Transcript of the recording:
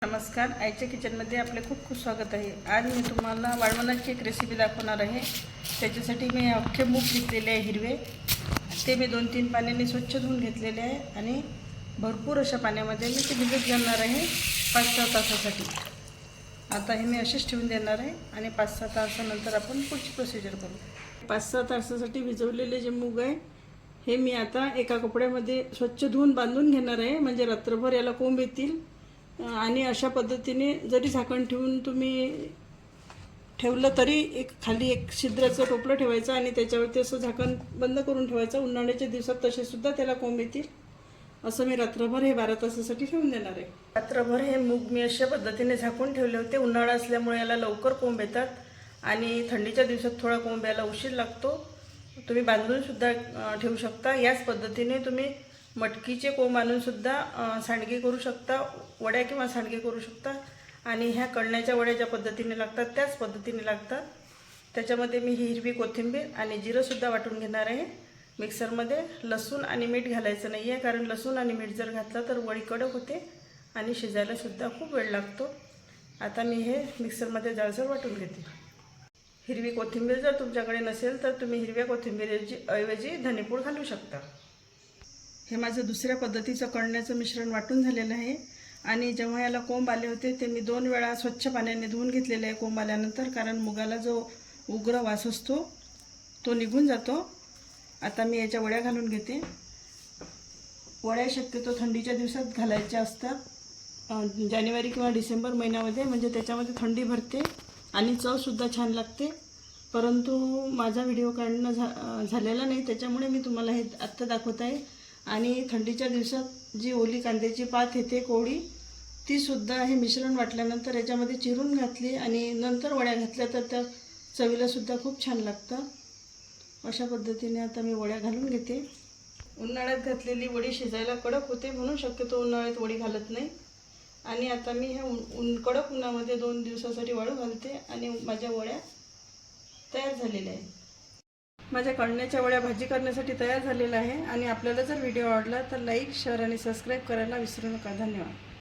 नमस्कार, आईच्या किचनमध्ये आपले खूप खूप स्वागत आहे। आज मी तुम्हाला वाळवणाची एक रेसिपी दाखवणार आहे। त्याच्यासाठी मी अख्खे मूग घेतलेले आहे हिरवे, ते मी 2-3 पाण्याने स्वच्छ धुवून घेतलेले आहे आणि भरपूर अशा पाण्यामध्ये मी ते भिजत घालणार आहे 5-6 तासासाठी। आता हे मी असेच ठेवून देणार आहे आणि 5-6 तासानंतर आपण पुढची प्रोसिजर करू। 5-6 तासासाठी भिजवलेले जे मूग आहे हे मी आता एका कपड्यामध्ये स्वच्छ धुवून बांधून घेणार आहे, म्हणजे रात्रभर याला कोंब येतील। आणि अशा पद्धतीने जरी झाकण ठेवून तुम्ही ठेवलं तरी खाली एक छिद्राचं टोपलं ठेवायचं आणि त्याच्यावरती असं झाकण बंद करून ठेवायचं। उन्हाळ्याच्या दिवसात तसे सुद्धा त्याला कोंब येतील। असं मी रात्रभर हे 12 तासासाठी ठेवून देणार आहे। रात्रभर हे मूग मी अशा पद्धतीने झाकून ठेवले होते। उन्हाळा असल्यामुळे याला लवकर कोंब येतात आणि थंडीच्या दिवसात थोडा कोंब यायला उशीर लागतो। तुम्ही बांधून सुद्धा ठेवू शकता। याच पद्धतीने तुम्ही मटकीचे कोंब आणून सुद्धा सांडगे करू शकता, वड्या किंवा सांडगे करू शकता। आणि ह्या कळण्याच्या वड्या ज्या पद्धतीने लागतात त्याच पद्धतीने लागतात। त्याच्यामध्ये मी हिरवी कोथिंबीर आणि जिरं सुद्धा वाटून घेणार आहे मिक्सरमध्ये। लसूण आणि मीठ घालायचं नाही आहे, कारण लसूण आणि मीठ जर घातलं तर वडी कडक होते आणि शिजायला सुद्धा खूप वेळ लागतो। आता मी हे मिक्सरमध्ये जाडसर वाटून घेते। हिरवी कोथिंबीर जर तुमच्याकडे नसेल तर तुम्ही हिरव्या कोथिंबीरऐवजी धनेपूड घालू शकता। हे माझं दुसऱ्या पद्धतीचं कळण्याचं मिश्रण वाटून झालेलं आहे आणि जेव्हा याला कोंब आले होते ते मी 2 वेळा स्वच्छ पाण्याने धुवून घेतलेले आहे कोंब आल्यानंतर, कारण मुगाला जो उग्र वास असतो तो निघून जातो। आता मी याच्या वड्या घालून घेते। वड्या शक्यतो थंडीच्या दिवसात घालायच्या असतात, जानेवारी किंवा डिसेंबर महिन्यामध्ये, म्हणजे त्याच्यामध्ये थंडी भरते आणि चवसुद्धा छान लागते। परंतु माझा व्हिडिओ काढणं झालेला नाही, त्याच्यामुळे मी तुम्हाला हे आत्ता दाखवत आहे। आणि थंडीच्या दिवसात जी ओली कांद्याची पात येते कोवळी, ती सुद्धा हे मिश्रण वाटल्यानंतर याच्यामध्ये चिरून घातली आणि नंतर वड्या घातल्या तर त्या चवीला सुद्धा खूप छान लागतं। अशा पद्धतीने आता मी वड्या घालून घेते। उन्हाळ्यात घातलेली वडी शिजायला कडक होते म्हणून शक्यतो उन्हाळ्यात वडी घालत नाही। आणि आता मी ह्या कडक उन्हामध्ये 2 दिवसासाठी वाळू घालते आणि माझ्या वड्या तयार झालेल्या आहेत। माझ्या कळण्याच्या वड्या भाजी करण्यासाठी तयार झालेल्या आहे। आणि आपल्याला जर व्हिडिओ आवडला तर लाईक, शेअर आणि सबस्क्राईब करायला विसरू नका। धन्यवाद।